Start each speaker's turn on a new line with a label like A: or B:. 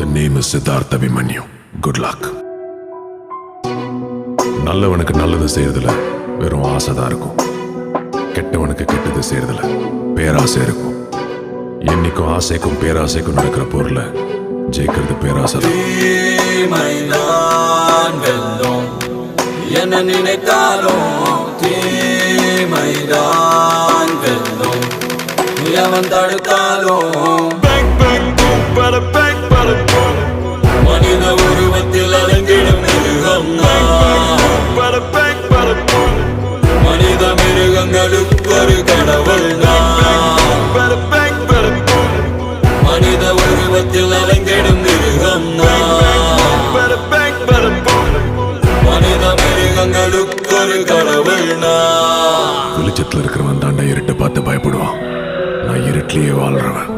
A: The name is Siddhartha Abhimanyu. Good luck. நல்லவனுக்கு நல்லது செய்யறதுல வெறும் ஆசைதான் இருக்கும். கெட்டவனுக்கு கெட்டது செய்யறதுல பேராசை இருக்கும். என்னைக்கும் ஆசைக்கும் பேராசைக்கும் நடக்கிற போர்ல ஜெயிக்கிறது பேராசை தான்.
B: என்ன நினைத்தாலும் தீமைதான் வெல்லும். எவன் தடுத்தாலும் மனித உருவத்தில் அலங்கிடும் மிருகம் மனித மிருகங்களுக்கு ஒரு கடவுள் மனித உருவத்தில் அலங்கிடும் மிருகம் மனித மிருகங்களுக்கு ஒரு கடவுள்.
A: வெளிச்சத்துல இருக்கிறவன் தாண்டா இருட்டை பார்த்து பயப்படுவான். நான் இருட்டிலேயே வாழ்றவன்.